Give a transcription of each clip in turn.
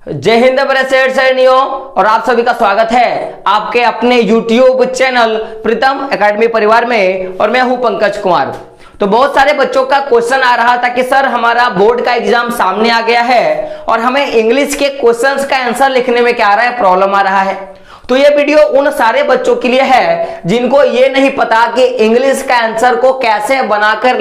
जय हिंद मेरे सैनियों और आप सभी का स्वागत है आपके अपने YouTube चैनल प्रीतम एकेडमी परिवार में। और मैं हूं पंकज कुमार। तो बहुत सारे बच्चों का क्वेश्चन आ रहा था कि सर हमारा बोर्ड का एग्जाम सामने आ गया है और हमें इंग्लिश के क्वेश्चंस का आंसर लिखने में क्या आ रहा है, प्रॉब्लम आ रहा है। तो ये वीडियो उन सारे बच्चों के लिए है जिनको ये नहीं पता कि इंग्लिश का आंसर को कैसे बनाकर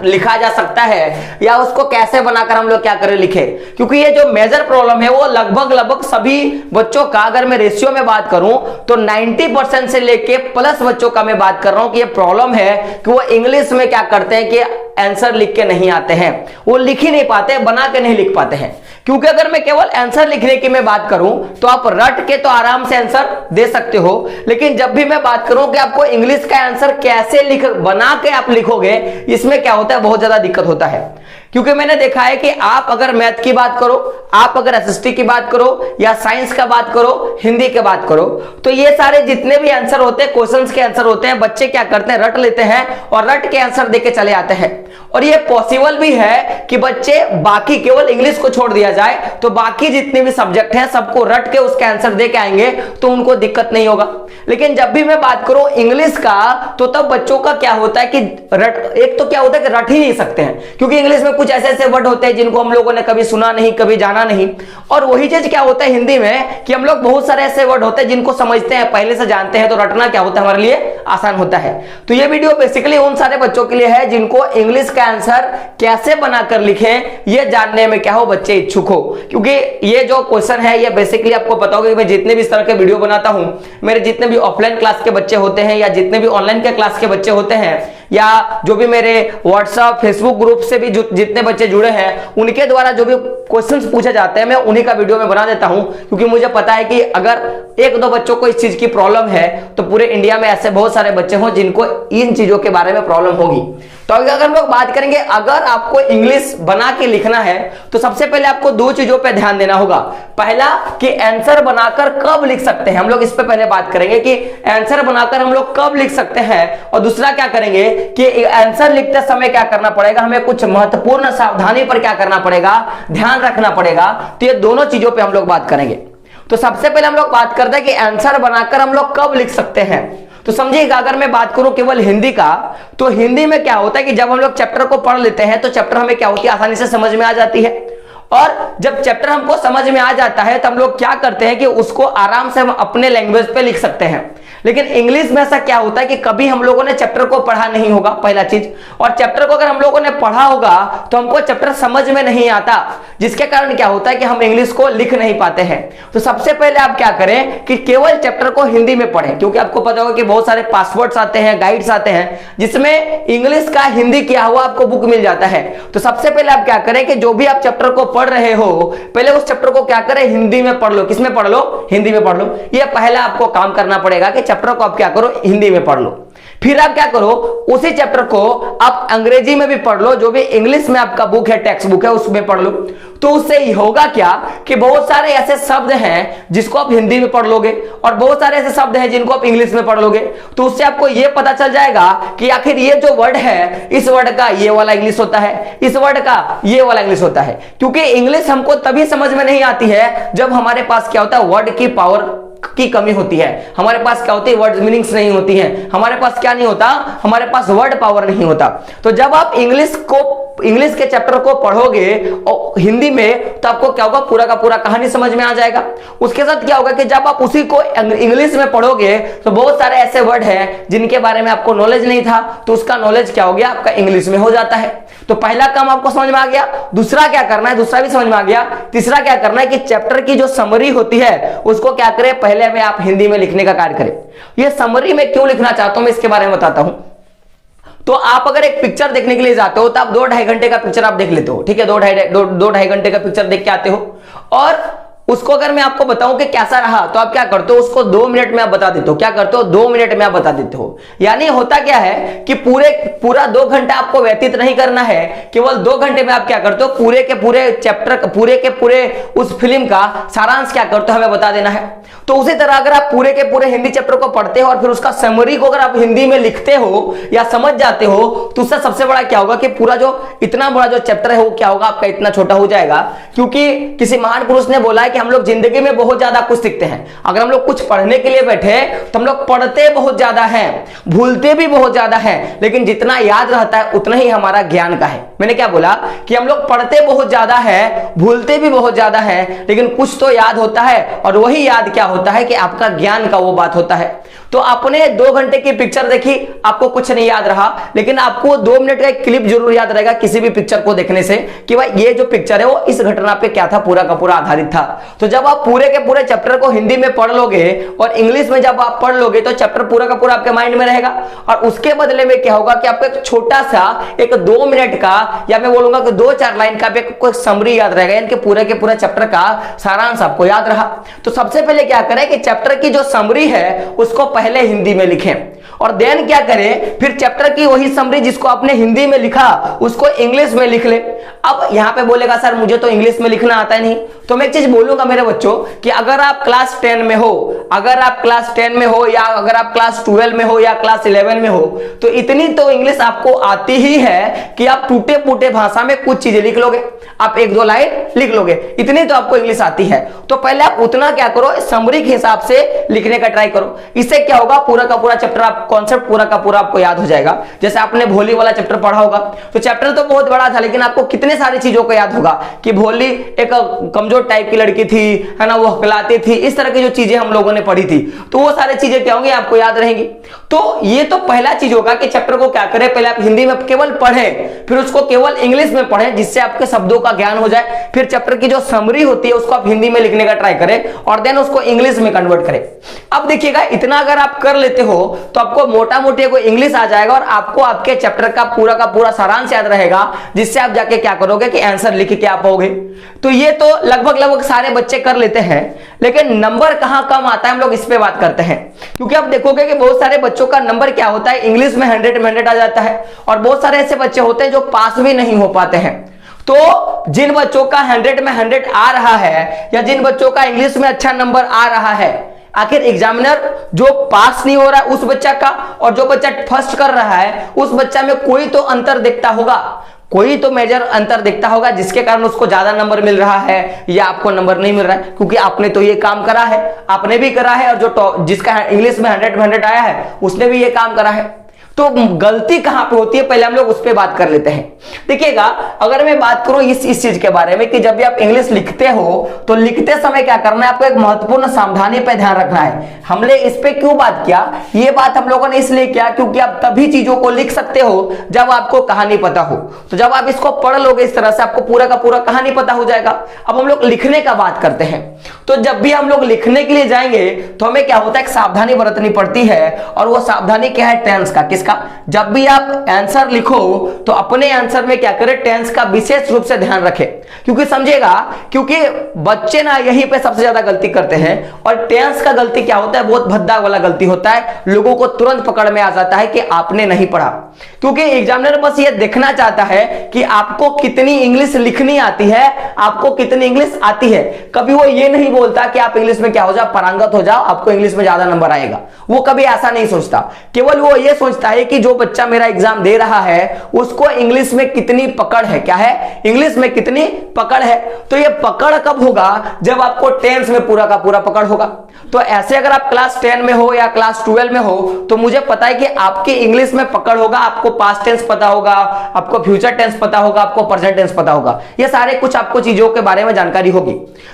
लिखा जा सकता है या उसको कैसे बनाकर हम लोग क्या करें लिखे। क्योंकि ये जो मेजर प्रॉब्लम है वो लगभग सभी बच्चों का, अगर मैं रेशियो में बात करूं तो 90% से लेके प्लस बच्चों का मैं बात कर रहा हूं कि ये प्रॉब्लम है कि वो इंग्लिश में क्या करते हैं कि आंसर लिख के नहीं आते हैं, वो लिख ही नहीं पाते, बना के नहीं लिख पाते हैं। क्योंकि अगर मैं केवल आंसर लिखने की मैं बात करूं तो आप रट के तो आराम से आंसर दे सकते हो, लेकिन जब भी मैं बात करूं कि आपको इंग्लिश का आंसर कैसे बना के आप लिखोगे, इसमें क्या होता है, बहुत ज्यादा दिक्कत होता है। क्योंकि मैंने देखा है कि आप अगर मैथ की बात करो, आप अगर एसएसटी की बात करो या साइंस का बात करो, हिंदी की बात करो, तो ये सारे जितने भी आंसर होते हैं, क्वेश्चंस के आंसर होते हैं, बच्चे क्या करते हैं, रट लेते हैं और रट के आंसर देके चले आते हैं। और ये पॉसिबल भी है कि बच्चे बाकी, केवल इंग्लिश को छोड़ दिया जाए तो बाकी जितने भी सब्जेक्ट हैं सबको रट के उसके आंसर दे के आएंगे तो उनको दिक्कत नहीं होगा। लेकिन जब भी मैं बात करूं इंग्लिश का तो तब बच्चों का क्या होता है कि एक तो क्या होता है कि रट ही नहीं सकते हैं, क्योंकि इंग्लिश में कुछ ऐसे ऐसे वर्ड होते हैं जिनको हम लोगों ने कभी सुना नहीं, कभी जाना नहीं। और वही चीज क्या होता है हिंदी में कि हम लोग बहुत सारे ऐसे वर्ड होते हैं जिनको समझते हैं, पहले से जानते हैं, तो रटना क्या होता है हमारे लिए आसान होता है। तो ये वीडियो बेसिकली उन सारे बच्चों के लिए है जिनको इंग्लिश का आंसर कैसे बनाकर लिखें ये जानने में क्या हो बच्चे इच्छुक हो। क्योंकि ये जो क्वेश्चन है ये बेसिकली आपको पता होगा कि मैं जितने भी इस तरह के वीडियो बनाता हूं, मेरे जितने भी ऑफलाइन क्लास के बच्चे होते हैं या जितने भी ऑनलाइन के क्लास के बच्चे होते हैं या जो भी मेरे व्हाट्सएप फेसबुक ग्रुप से भी जितने बच्चे जुड़े हैं, उनके द्वारा जो भी क्वेश्चंस पूछे जाते हैं मैं उन्हीं का वीडियो में बना देता हूं। क्योंकि मुझे पता है कि अगर एक दो बच्चों को इस चीज की प्रॉब्लम है तो पूरे इंडिया में ऐसे बहुत सारे बच्चे हों जिनको इन चीजों के बारे में प्रॉब्लम होगी। तो अगर हम लोग बात करेंगे, अगर आपको इंग्लिश बना के लिखना है तो सबसे पहले आपको दो चीजों पे ध्यान देना होगा। पहला कि आंसर बनाकर कब लिख सकते हैं, हम लोग इस पे पहले बात करेंगे कि आंसर बनाकर हम लोग कब लिख सकते हैं। और दूसरा क्या करेंगे कि आंसर लिखते समय क्या करना पड़ेगा, हमें कुछ महत्वपूर्ण सावधानी पर क्या करना पड़ेगा, ध्यान रखना पड़ेगा। तो ये दोनों चीजों पे हम लोग बात करेंगे। तो सबसे पहले हम लोग बात करते हैं कि आंसर बनाकर हम लोग कब लिख सकते हैं। तो समझिएगा, अगर मैं बात करूं केवल हिंदी का, तो हिंदी में क्या होता है कि जब हम लोग चैप्टर को पढ़ लेते हैं तो चैप्टर हमें क्या होती है, आसानी से समझ में आ जाती है। और जब चैप्टर हमको समझ में आ जाता है तो हम लोग क्या करते हैं कि उसको आराम से हम अपने लैंग्वेज पे लिख सकते हैं। लेकिन इंग्लिश में ऐसा क्या होता है कि कभी हम लोगों ने चैप्टर को पढ़ा नहीं होगा, पहला चीज। और चैप्टर को अगर हम लोगों ने पढ़ा होगा तो हमको चैप्टर समझ में नहीं आता, जिसके कारण क्या होता है कि हम इंग्लिश को लिख नहीं पाते हैं। तो सबसे पहले आप क्या करें कि केवल चैप्टर को हिंदी में पढ़ें, क्योंकि आपको पता होगा कि बहुत सारे पासवर्ड्स आते हैं, गाइड्स आते हैं जिसमें इंग्लिश का हिंदी किया हुआ आपको बुक मिल जाता है। तो सबसे पहले आप क्या करें कि जो भी आप चैप्टर को पढ़ रहे हो पहले उस चैप्टर को क्या करें, हिंदी में पढ़ लो। किसमें पढ़ लो, हिंदी में पढ़ लो। यह पहला आपको काम करना पड़ेगा कि चैप्टर को आप क्या करो, हिंदी में पढ़ लो। फिर आप क्या करो, उसी चैप्टर को आप अंग्रेजी में भी पढ़ लो, जो भी इंग्लिश में आपका बुक है, टेक्स्ट बुक है, उसमें पढ़ लो। तो उससे होगा क्या कि बहुत सारे ऐसे शब्द हैं जिसको आप हिंदी में पढ़ लोगे और बहुत सारे ऐसे शब्द हैं जिनको आप इंग्लिश में पढ़ लोगे। तो उससे आपको यह पता चल जाएगा कि आखिर ये जो वर्ड है, इस वर्ड का ये वाला इंग्लिश होता है, इस वर्ड का ये वाला इंग्लिश होता है। क्योंकि इंग्लिश हमको तभी समझ में नहीं आती है जब हमारे पास क्या होता है, वर्ड की पावर की कमी होती है। हमारे पास क्या होती है, वर्ड मीनिंग्स नहीं होती हैं। हमारे पास क्या नहीं होता, हमारे पास वर्ड पावर नहीं होता। तो जब आप इंग्लिश के चैप्टर को पढ़ोगे और हिंदी में, तो आपको क्या होगा, पूरा का पूरा कहानी समझ में आ जाएगा। उसके साथ क्या होगा कि जब आप उसी को इंग्लिश में पढ़ोगे तो बहुत सारे ऐसे वर्ड हैं जिनके बारे में आपको नॉलेज नहीं था, तो उसका नॉलेज क्या हो गया, आपका इंग्लिश में हो जाता है। तो पहला काम आपको समझ में आ गया। दूसरा क्या करना है, दूसरा भी समझ में आ गया। तीसरा क्या करना है कि चैप्टर की जो समरी होती है उसको क्या करें, पहले में आप हिंदी में लिखने का कार्य करें। ये समरी में क्यों लिखना चाहता हूं मैं इसके बारे में बताता हूं। तो आप अगर एक पिक्चर देखने के लिए जाते हो तो आप 2-2.5 घंटे का पिक्चर आप देख लेते हो, ठीक है, 2-2.5 घंटे का पिक्चर देख के आते हो और उसको अगर मैं आपको बताऊं कि कैसा रहा तो आप क्या करते हो, उसको 2 मिनट में आप बता देते हो। क्या करते हो, 2 मिनट में आप बता देते हो। यानी होता क्या है कि पूरा 2 घंटा आपको व्यतीत नहीं करना है, केवल 2 घंटे में आप क्या करते हो, पूरे के पूरे चैप्टर, पूरे के पूरे उस फिल्म का सारांश क्या करते हो, हमें बता देना है। तो उसी तरह अगर आप पूरे के पूरे हिंदी चैप्टर को पढ़ते हो और फिर उसका समरी को अगर आप हिंदी में लिखते हो या समझ जाते हो तो उससे सबसे बड़ा क्या होगा कि पूरा जो इतना बड़ा जो चैप्टर है वो क्या होगा, आपका इतना छोटा हो जाएगा। क्योंकि किसी महान पुरुष ने बोला है कि हम लोग जिंदगी में बहुत ज्यादा कुछ सीखते हैं। अगर हम लोग कुछ पढ़ने के लिए बैठे तो हम लोग पढ़ते बहुत ज्यादा हैं, भूलते भी बहुत ज्यादा हैं, लेकिन जितना याद रहता है उतना ही हमारा ज्ञान का है। मैंने क्या बोला कि हम लोग पढ़ते बहुत ज्यादा है, भूलते भी बहुत ज्यादा है, लेकिन कुछ तो याद होता है, और वही याद क्या होता है कि आपका ज्ञान का वो बात होता है। तो आपने 2 घंटे की पिक्चर देखी, आपको कुछ नहीं याद रहा, लेकिन आपको 2 मिनट का एक क्लिप जरूर याद रहेगा किसी भी पिक्चर को देखने से कि भाई ये जो पिक्चर है वो इस घटना पे क्या था, पूरा का पूरा आधारित था। तो जब आप पूरे के पूरे चैप्टर को हिंदी में पढ़ लोगे और इंग्लिश में जब आप पढ़ लोगे तो चैप्टर पूरा का पूरा आपके माइंड में रहेगा, और उसके बदले में क्या होगा कि आपको एक छोटा सा एक 2 मिनट का, या मैं बोलूंगा कि 2-4 लाइन का कोई समरी याद रहेगा, यानी कि पूरे के पूरे चैप्टर का सारांश आपको याद रहा। तो सबसे पहले क्या करें कि चैप्टर की जो समरी है उसको पहले हिंदी में लिखें, और देन क्या करें फिर चैप्टर की वही समरी जिसको आपने हिंदी में लिखा उसको इंग्लिश में लिख ले। अब यहां पे बोलेगा सर मुझे तो इंग्लिश में लिखना आता नहीं, तो मैं एक चीज बोलूंगा मेरे बच्चों कि अगर आप क्लास 10 में हो, अगर आप क्लास 10 में हो, या अगर आप क्लास 12 में हो, या क्लास 11 में हो, तो इतनी तो इंग्लिश आपको आती ही है कि आप टूटे फूटे भाषा में कुछ चीजें लिख लोगे, आप 1-2 लाइन लिख लोगे, इतनी तो आपको इंग्लिश आती है। तो पहले आप उतना क्या करो, समरी के हिसाब से लिखने का ट्राई करो। इससे क्या होगा, पूरा का पूरा चैप्टर, आप कॉन्सेप्ट पूरा का पूरा आपको याद हो जाएगा। जैसे आपने भोली वाला चैप्टर पढ़ा होगा, तो चैप्टर तो बहुत बड़ा था, लेकिन आपको कितने सारी चीजों को याद होगा कि भोली एक कमजोर टाइप की लड़की थी, है ना, वो हकलाती थी, इस तरह की जो चीजें हम लोगों ने पढ़ी थी, तो वो सारी चीजें क्या होंगी, आपको याद रहेंगी। तो ये तो पहला चीज होगा कि चैप्टर को क्या करें, पहले आप हिंदी में केवल पढ़ें, फिर उसको केवल इंग्लिश में पढ़ें जिससे आपके शब्दों का ज्ञान हो जाए। फिर चैप्टर की जो समरी होती है उसको आप हिंदी में लिखने का ट्राई करें, और देन उसको इंग्लिश में कन्वर्ट करें। अब देखिएगा, इतना अगर आप कर लेते हो तो आपको मोटा मोटी कोई इंग्लिश आ जाएगा, और आपको आपके चैप्टर का पूरा सारांश याद रहेगा, जिससे आप जाके क्या करोगे कि आंसर लिख के आ पाओगे। तो ये तो लगभग सारे बच्चे कर लेते हैं, लेकिन नंबर कहां कम आता है, हम लोग इस पे बात करते हैं। क्योंकि आप देखोगे कि बहुत सारे बच्चों का नंबर क्या होता है, इंग्लिश में 100 में 100 आ जाता है, और बहुत सारे ऐसे बच्चे होते हैं जो पास भी नहीं हो पाते हैं। तो जिन बच्चों का 100 में 100 आ रहा है, या जिन बच्चों का इंग्लिश में अच्छा नंबर आ रहा है, आखिर एग्जामिनर जो पास नहीं हो रहा है उस बच्चा का, और जो बच्चा फर्स्ट कर रहा है उस बच्चा में कोई तो अंतर दिखता होगा, कोई तो मेजर अंतर दिखता होगा, जिसके कारण उसको ज्यादा नंबर मिल रहा है या आपको नंबर नहीं मिल रहा है। क्योंकि आपने तो ये काम करा है, आपने भी करा है, और जो जिसका इंग्लिश में 100 में 100 आया है उसने भी ये काम करा है। तो गलती कहां पे होती है, पहले हम लोग उस पर बात कर लेते हैं। देखिएगा, अगर मैं बात करूं इस चीज के बारे में कि जब भी आप इंग्लिश लिखते हो तो लिखते समय क्या करना है, आपको एक महत्वपूर्ण सावधानी पे ध्यान रखना है। हमने इस पे क्यों बात किया, ये बात हम लोगों ने इसलिए किया क्योंकि आप तभी चीजों को लिख सकते हो जब आपको कहानी पता हो। तो जब आप इसको पढ़ लोगे इस तरह से, आपको पूरा का पूरा कहानी पता हो जाएगा। अब हम लोग लिखने का बात करते हैं, तो जब भी हम लोग लिखने के लिए जाएंगे तो हमें क्या होता है, एक सावधानी बरतनी पड़ती है, और वो सावधानी क्या है, टेंस का। किसका? जब भी आप आंसर लिखो तो अपने आंसर में क्या करें, टेंस का विशेष रूप से ध्यान रखें। क्योंकि समझेगा, क्योंकि बच्चे ना यहीं पे सबसे ज्यादा गलती करते हैं, और टेंस का गलती क्या होता है, बहुत भद्दा वाला गलती होता है, लोगों को तुरंत पकड़ में आ जाता है कि आपने नहीं पढ़ा। क्योंकि एग्जामिनर बस ये देखना चाहता है कि आपको कितनी इंग्लिश लिखनी आती है, आपको कितनी इंग्लिश आती है। कभी वो ये नहीं बोलता कि आप इंग्लिश में क्या हो जाओ, पारंगत हो जाओ, आपको इंग्लिश में ज्यादा नंबर आएगा, वो कभी ऐसा नहीं सोचता। केवल वो ये सोचता है कि जो बच्चा मेरा एग्जाम दे रहा है उसको इंग्लिश में कितनी पकड़ है, क्या है, इंग्लिश में कितनी पकड़ है। तो ये पकड़ कब होगा, जब आपको टेंस में पूरा का पूरा पकड़ होगा। तो ऐसे अगर आप क्लास 10 में हो या क्लास 12 में हो तो मुझे पता है कि आपके इंग्लिश में पकड़ होगा, आपको पास्ट टेंस पता होगा, आपको फ्यूचर टेंस पता होगा, आपको प्रेजेंट टेंस पता होगा, ये सारे कुछ आपको चीजों के बारे में जानकारी होगी।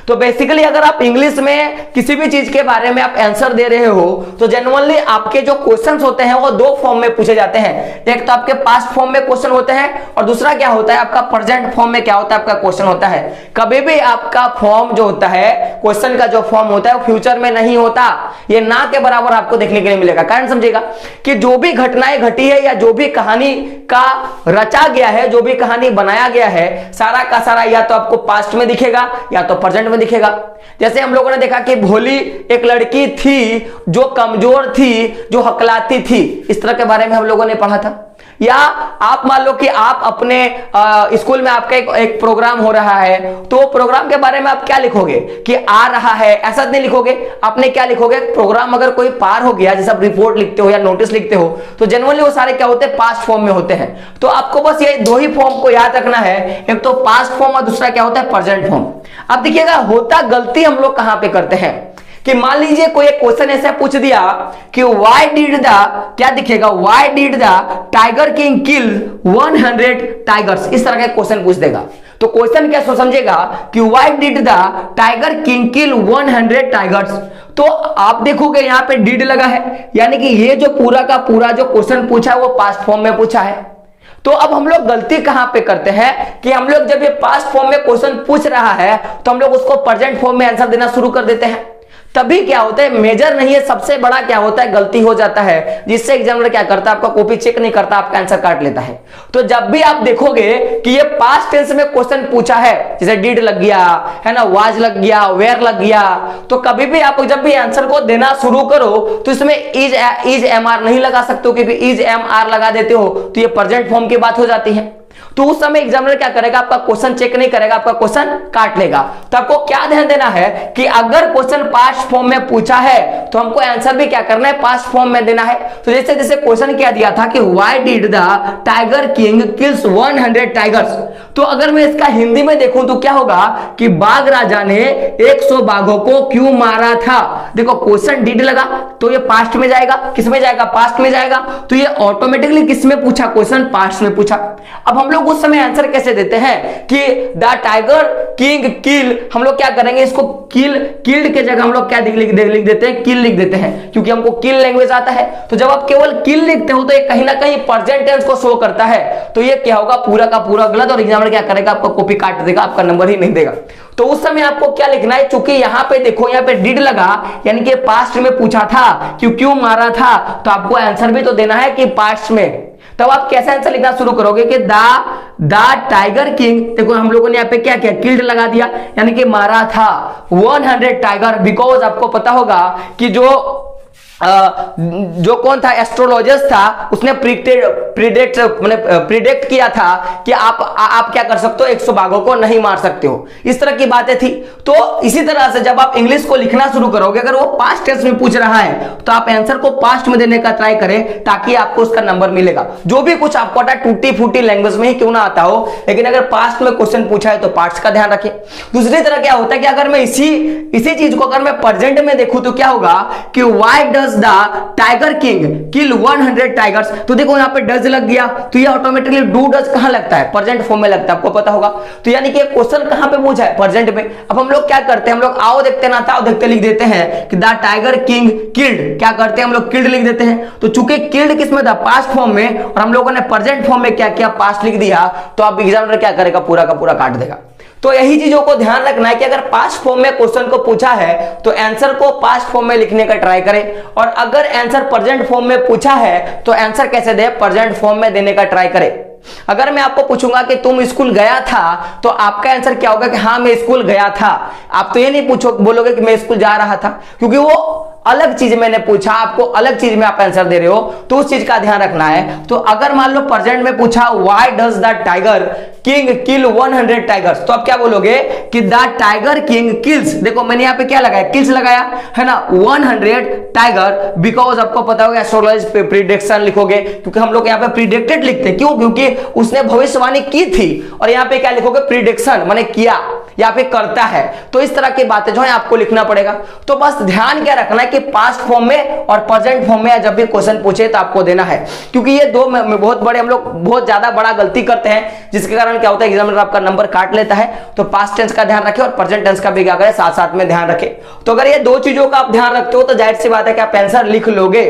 तो बेसिकली अगर आप इंग्लिश में किसी भी चीज के बारे में आप आंसर दे रहे हो तो जनरली आपके जो क्वेश्चंस होते हैं वो 2 फॉर्म में पूछे जाते हैं। एक तो आपके पास्ट फॉर्म में क्वेश्चन होते हैं, और दूसरा क्या होता है, आपका प्रेजेंट फॉर्म में क्या होता है, आपका क्वेश्चन होता है। कभी भी आपका फॉर्म जो होता है, क्वेश्चन का जो फॉर्म होता है वो फ्यूचर में नहीं होता, ये ना के बराबर आपको देखने के लिए मिलेगा। कारण समझेगा कि जो भी घटनाएं घटी है या जो भी कहानी का रचा गया है, जो भी कहानी बनाया गया है, सारा का सारा या तो आपको पास्ट में दिखेगा या तो प्रेजेंट में दिखेगा। जैसे हम लोगों ने देखा कि भोली एक लड़की थी जो कमजोर थी, जो हकलाती थी, इस तरह के बारे में हम लोगों ने पढ़ा था। या आप मान लो कि आप अपने स्कूल में आपका एक प्रोग्राम हो रहा है, तो प्रोग्राम के बारे में आप क्या लिखोगे कि आ रहा है, ऐसा नहीं लिखोगे। आपने क्या लिखोगे, प्रोग्राम अगर कोई पार हो गया, जैसे आप रिपोर्ट लिखते हो या नोटिस लिखते हो, तो जनरली वो सारे क्या होते हैं, पास्ट फॉर्म में होते हैं। तो आपको बस ये दो ही फॉर्म को याद रखना है, एक तो पास्ट फॉर्म और दूसरा क्या होता है, प्रेजेंट फॉर्म। अब देखिएगा होता गलती हम लोग कहां पे करते हैं कि मान लीजिए कोई एक क्वेश्चन ऐसा पूछ दिया कि व्हाई डिड द, क्या दिखेगा, why did the tiger king kill 100 tigers, इस तरह का क्वेश्चन पूछ देगा। तो क्वेश्चन क्या समझेगा कि why did the tiger king kill 100 tigers. तो आप देखोगे यहां पे डिड लगा है, यानी कि ये जो पूरा का पूरा जो क्वेश्चन पूछा है वो पास्ट फॉर्म में पूछा है। तो अब हम लोग गलती कहां पे करते हैं कि हम लोग जब ये पास्ट फॉर्म में क्वेश्चन पूछ रहा है तो हम लोग उसको प्रेजेंट फॉर्म में आंसर देना शुरू कर देते हैं। तभी क्या होता है, मेजर नहीं है, सबसे बड़ा क्या होता है, गलती हो जाता है, जिससे एग्जामिनर क्या करता है, आपका कॉपी चेक नहीं करता, आपका आंसर काट लेता है। तो जब भी आप देखोगे कि ये पास्ट टेंस में क्वेश्चन पूछा है, जैसे डिड लग गया है ना, वाज लग गया, वेयर लग गया, तो कभी भी आप जब भी आंसर को देना शुरू करो तो इसमें इज एम आर नहीं लगा सकते हो, क्योंकि इज एम आर लगा देते हो तो ये प्रेजेंट फॉर्म की बात हो जाती है। तो उस समय एग्जामिनर क्या करेगा, आपका क्वेश्चन चेक नहीं करेगा, आपका क्वेश्चन काट लेगा। तो आपको क्या ध्यान देना है कि अगर क्वेश्चन पास्ट फॉर्म में पूछा है तो हमको आंसर भी क्या करना है, पास्ट फॉर्म में देना है। तो जैसे जैसे क्वेश्चन क्या दिया था कि why did the tiger king kills 100 tigers, तो अगर मैं इसका हिंदी में देखूं तो क्या होगा कि बाघ राजा ने 100 बाघों को क्यों मारा था। देखो क्वेश्चन डिड लगा तो ये पास्ट में जाएगा, किस में जाएगा, पास्ट में जाएगा। तो ये ऑटोमेटिकली किस में पूछा, क्वेश्चन पास्ट में पूछा। अब हम लोग उस समय आंसर कैसे देते हैं कि द टाइगर किंग किल, हम लोग क्या करेंगे, इसको किल, किल्ड के जगह हम लोग क्या लिख देते हैं, किल लिख देते हैं, क्योंकि हमको किल लैंग्वेज आता है। तो जब आप केवल किल लिखते हो तो ये कहीं ना कहीं प्रेजेंट टेंस को शो करता है। तो ये क्या होगा, पूरा का पूरा गलत, और एग्जामिनर क्या करेगा, आपका कॉपी काट देगा, आपका नंबर ही नहीं देगा। तो उस समय आपको क्या लिखना है, चूंकि यहां पे देखो, यहां पे डिड लगा, यानी कि पास्ट में पूछा था कि क्यों मारा था, तो आपको आंसर भी तो देना है कि पास्ट में। तब आप कैसे आंसर लिखना शुरू करोगे कि द टाइगर किंग, देखो हम लोगों ने यहाँ पे क्या किया, किल्ड लगा दिया, यानी कि मारा था 100 टाइगर। बिकॉज आपको पता होगा कि जो कौन था, एस्ट्रोलॉजर्स था, उसने प्रिडिक्ट किया था कि आप क्या कर सकते हो, 100 बाघों को नहीं मार सकते हो, इस तरह की बातें थी। तो इसी तरह से जब आप इंग्लिश को लिखना शुरू करोगे, अगर वो पास्ट टेंस में पूछ रहा है तो आप आंसर को पास्ट में देने का ट्राई करें, ताकि आपको उसका नंबर मिलेगा। जो भी कुछ आपको आता है, टूटी फूटी लैंग्वेज में ही क्यों ना आता हो, लेकिन अगर पास्ट में क्वेश्चन पूछा है तो पास्ट का ध्यान रखें। दूसरी तरह क्या होता है कि अगर मैं इसी चीज को अगर मैं प्रेजेंट में देखूं तो क्या होगा कि why does the tiger king kill 100 tigers. तो देखो यहां पे डज लग गया, तो ये ऑटोमेटिकली डू डज कहां लगता है, प्रेजेंट फॉर्म में लगता है, आपको पता होगा। तो यानी कि क्वेश्चन कहां पे पूछा है, प्रेजेंट में। अब हम लोग क्या करते हैं, हम लोग आओ देखते ना था देखते लिख देते हैं कि द टाइगर किंग किल्ड, क्या करते हैं हम लोग, किल्ड लिख देते हैं। तो चूंकि किल्ड किसमें था, पास्ट फॉर्म में, और हम लोगों ने प्रेजेंट फॉर्म में क्या किया, पास्ट लिख दिया, तो अब एग्जामिनर क्या करेगा, पूरा का पूरा काट देगा। तो यही चीजों को ध्यान रखना है कि अगर पास्ट फॉर्म में क्वेश्चन को पूछा है तो आंसर को पास्ट फॉर्म में लिखने का ट्राई करें, और अगर आंसर प्रेजेंट फॉर्म में पूछा है तो आंसर कैसे दे, प्रेजेंट फॉर्म में देने का ट्राई करें। अगर मैं आपको पूछूंगा कि तुम स्कूल गया था, तो आपका आंसर क्या होगा कि हाँ मैं स्कूल गया था। आप तो ये नहीं बोलोगे कि मैं स्कूल जा रहा था, क्योंकि वो अलग चीज मैंने पूछा, आपको अलग चीज में आप आंसर दे रहे हो, तो उस चीज का ध्यान रखना है। तो अगर मान लो प्रेजेंट में पूछा why does the tiger king kill 100 tigers, तो आप क्या बोलोगे कि द टाइगर किंग किल्स, देखो मैंने यहाँ पे क्या लगाया, किल्स लगाया है ना, 100 टाइगर। बिकॉज आपको पता होगा एस्ट्रोलॉजी प्रिडिक्शन लिखोगे, क्योंकि हम लोग यहाँ पे प्रिडिक्टेड लिखते हैं, क्यों, क्योंकि उसने भविष्यवाणी की थी। और यहाँ पे क्या लिखोगे, प्रिडिक्शन माने किया या फिर करता है। तो इस तरह की बातें जो है आपको लिखना पड़ेगा। तो बस ध्यान क्या रखना है कि पास्ट फॉर्म में और प्रेजेंट फॉर्म में जब भी क्वेश्चन पूछे तो आपको देना है, क्योंकि ये दो बहुत बड़े, हम लोग बहुत ज्यादा बड़ा गलती करते हैं, जिसके कारण क्या होता है एग्जामिनर आपका नंबर काट लेता है। तो पास्ट टेंस का ध्यान रखें और प्रेजेंट टेंस का भी क्या करें, साथ साथ में ध्यान रखें। तो अगर ये दो चीजों का आप ध्यान रखते हो तो जाहिर सी बात है कि आप आंसर लिख लोगे।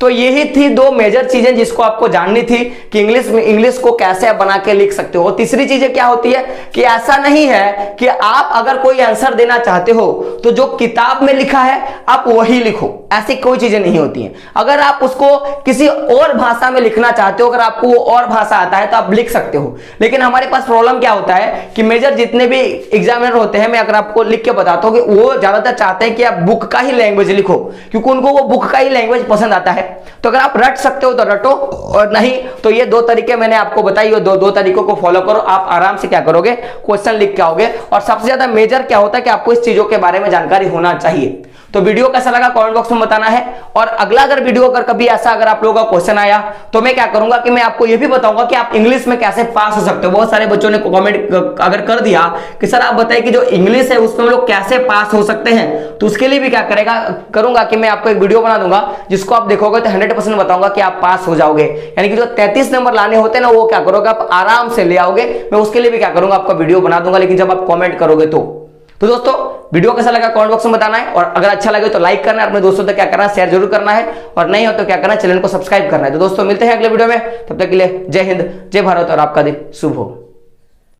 तो यही थी दो मेजर चीजें जिसको आपको जाननी थी कि इंग्लिश को कैसे आप बना के लिख सकते हो। तीसरी चीजें क्या होती है कि ऐसा नहीं है कि आप अगर कोई आंसर देना चाहते हो तो जो किताब में लिखा है आप वही लिखो, ऐसी कोई चीजें नहीं होती हैं। अगर आप उसको किसी और भाषा में लिखना चाहते हो, अगर आपको वो और भाषा आता है तो आप लिख सकते हो। लेकिन हमारे पास प्रॉब्लम क्या होता है कि मेजर जितने भी एग्जामिनर होते हैं, मैं अगर आपको लिख के बताता हूं कि वो ज्यादातर चाहते हैं कि आप बुक का ही लैंग्वेज लिखो, क्योंकि उनको वो बुक का ही लैंग्वेज पसंद आता है। तो अगर आप रट सकते हो तो रटो, और नहीं तो ये दो तरीके मैंने आपको बताई, दो तरीकों को फॉलो करो, आप आराम से क्या करोगे, क्वेश्चन लिख के आओगे। और सबसे ज्यादा मेजर क्या होता है कि आपको इस चीजों के बारे में जानकारी होना चाहिए। तो वीडियो कैसा लगा कमेंट बॉक्स में बताना है। और अगला अगर वीडियो अगर कभी ऐसा अगर आप लोगों का क्वेश्चन आया तो मैं क्या करूंगा कि मैं आपको ये भी बताऊंगा कि आप इंग्लिश में कैसे पास हो सकते हो। बहुत सारे बच्चों ने कमेंट अगर कर दिया कि सर आप बताइए कि जो इंग्लिश है उसमें हम लोग कैसे पास हो सकते हैं, तो उसके लिए भी क्या करूंगा कि मैं आपको एक वीडियो बना दूंगा जिसको आप देखोगे तो 100% बताऊंगा कि आप पास हो जाओगे। यानी कि जो 33 नंबर लाने होते हैं ना, वो क्या करोगे आप आराम से ले आओगे। मैं उसके लिए भी क्या करूंगा, आपका वीडियो बना दूंगा, लेकिन जब आप कमेंट करोगे तो दोस्तों वीडियो कैसा लगा कमेंट बॉक्स में बताना है। और अगर अच्छा लगे तो लाइक करना है, अपने दोस्तों तक क्या करना है, शेयर जरूर करना है, और नहीं हो तो क्या करना है, चैनल को सब्सक्राइब करना है। तो दोस्तों मिलते हैं अगले वीडियो में, तब तक के लिए जय हिंद, जय भारत और आपका दिन शुभ हो।